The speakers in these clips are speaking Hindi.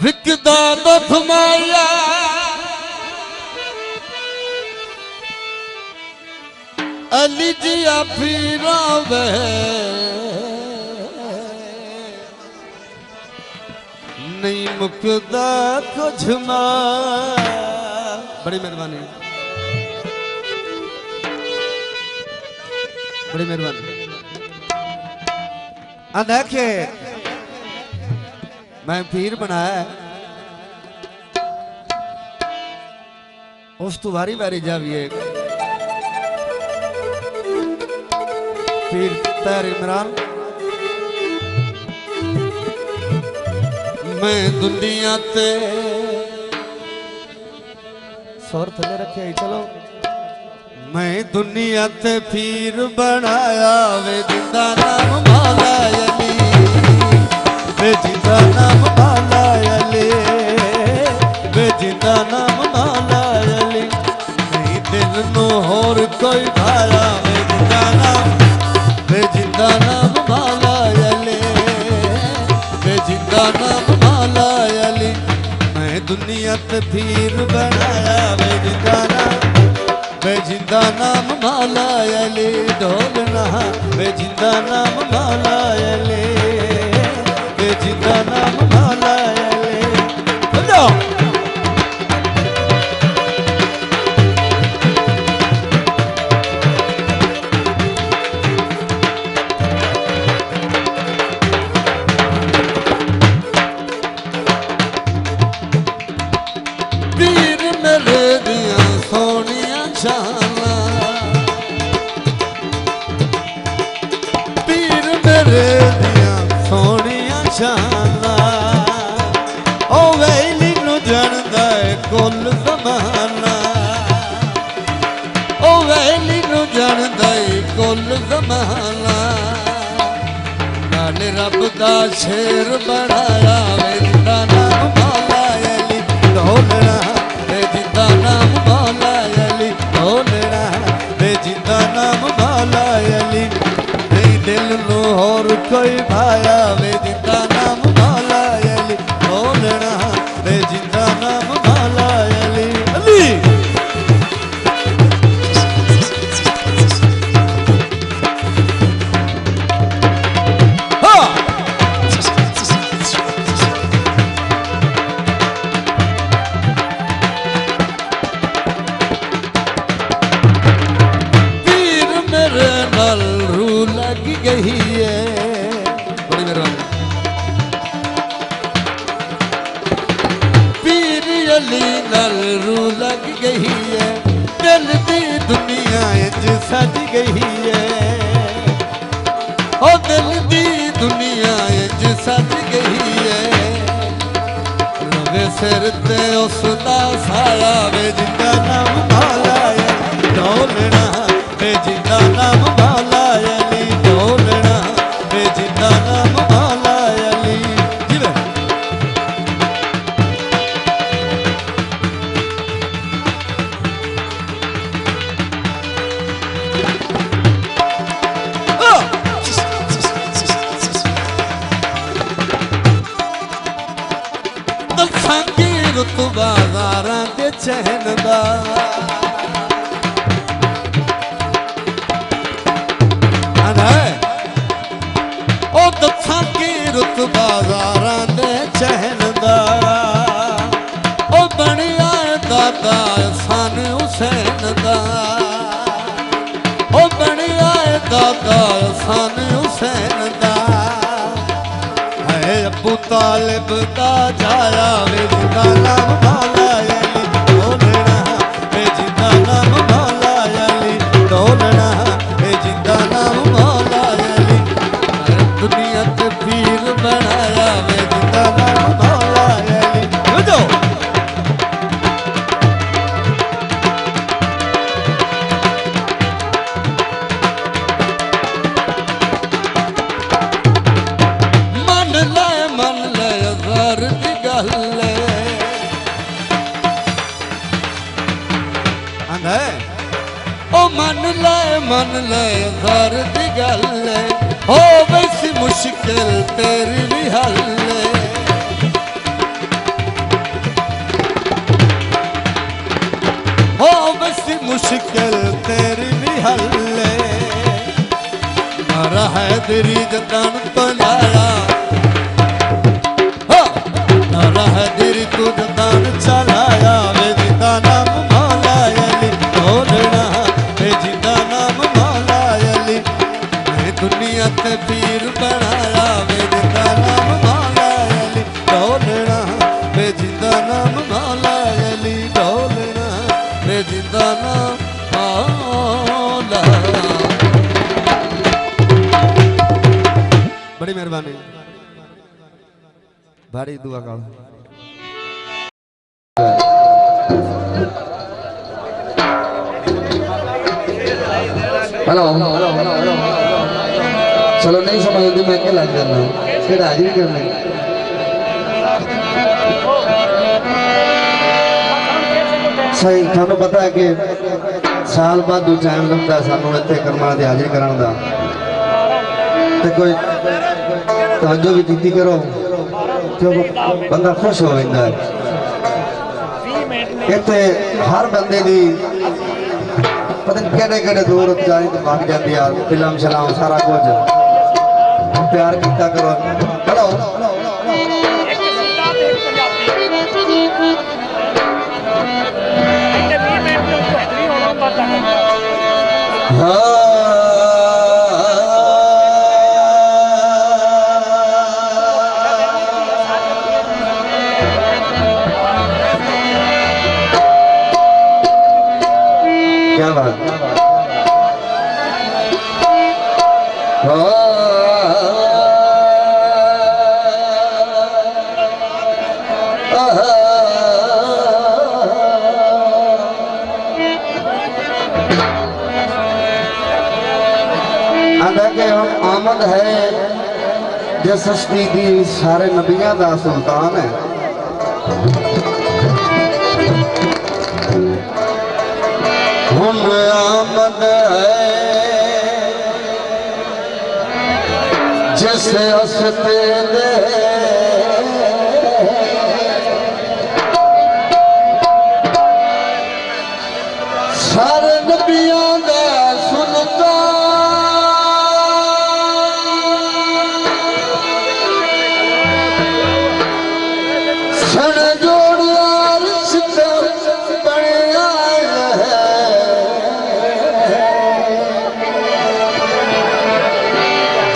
विकदा दुख माया अली जिया पीरा वे नहीं मुकदा कुछ बड़ी मेहरबानी बड़ी मेहरबानी। देखे मैं पीर बनाया उस तू बारी बारी जाविए पीर तार इमरान मैं दुनिया ते सौर थले रखे ही चलो मैं दुनिया ते पीर बनाया वे जिंदा नाम मौला अली वे जिंदा नाम मौला अली वे जिंदा नाम मौला अली नहीं दिल नो होर कोई भाया वे जिंदा नाम मौला अली वे जिंदा नाम मौला अली मैं दुनिया ते पीर बनाया वे जिंदा नाम मौला अली ढोलना वे जिंदा नाम मौला अली वे जिंदा नाम मौला अली बोलो पीर मेरे दिया सोनिया शाना पीर मेरे दिया सोनिया शाना ओ वैली नु जानदा है कुल ज़माना ओ वैली नु जानदा है कुल ज़माना नाले रब दा शेर बनाया वे जिंदा नाम मौला अली ढोलना वे जिंदा नाम मौला अली ढोलना वे जिंदा नाम मौला अली नहीं दिल नो और कोई भाया वे जिंदा नाम मौला अली ढोलना वे जिंदा नाम मौला अली अली गई है बड़ी मेहरबानी पीर अली नाल रू लग गई है दिल दी दुनिया इंज सज गई है ओ दिल दी दुनिया इंज सज गई है रवे सिर ते उसदा साया वे जिंदा नाम मौला अली ढोलना वे जिंदा नाम मौला अली ढोलना वे जिंदा नाम मौला अली जिवे दसांगी रुत बाज़ारां दे चैन दा ओ दसांगी रुत बाज़ारां दे चैन दा ओ बनिया दादा सन हुसैन दा ओ बनिया दादा सन हुसैन दा है अबू तालिब दा जाया वे जिंदा नाम मौला अली ढोलना वे जिंदा नाम मौला अली ढोलना वे जिंदा नाम मौला अली दुनिया ते पीर बनाया वे जिंदा नाम मौला अली बुझो मन ले ज़र दी गल ओ मन ले ज़र दी गल हो वैसी मुश्किल तेरी भी हल हैदरी जतन तो लाया नाला हैदरी तू जतन चलाया वे जिंदा नाम मौला अली ढोलना वे जिंदा नाम मौला अली मैं दुनिया ते पीर बनाया वे जिंदा नाम मौला अली ढोलना वे जिंदा नाम मौला अली ढोलना वे जिंदा नाम मौला। बड़ी मेहरबानी भारी दुआ का हेलो चलो नहीं समझ मैं क्या लग जाना फिर हाजिरी करने सही थानू पता है कि साल बाद टाइम लगता है सानू इत्थे कर्मां दी हाजिरी कराने दा ते कोई तवज्जो भी कीती करो क्यों बंदा खुश हो जाता है इत्थे हर बंदे दी पता नहीं केड़े केड़े दूर जानी तो भाग जाती है फिल्म शलाम सारा कुछ प्यार किया करो। हेलो क्या बात के हम आमद है जिस हस्ती दी सारे नबियां दा सुल्तान है हम आमद है जिस हस्ती दे सारे नबियां दा सुल्तान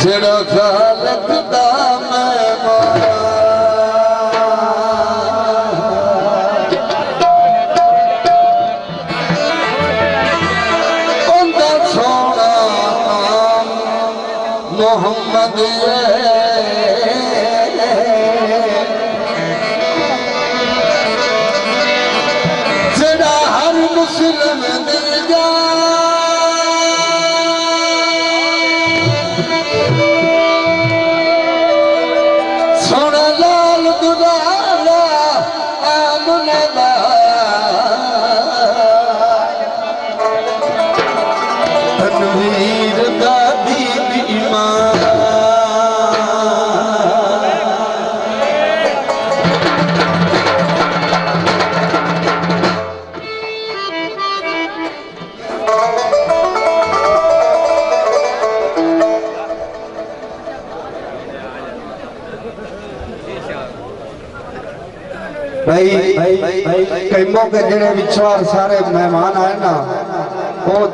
जड़ा खालक दा मेहमान सोना नाम मोहम्मद जड़ा हर मुस्लिम दिल जा सोना लाल दुलारा आमने तनवीर दा दीदी ईमान भाई कई मौके जेड़े विचार सारे मेहमान आए ना वो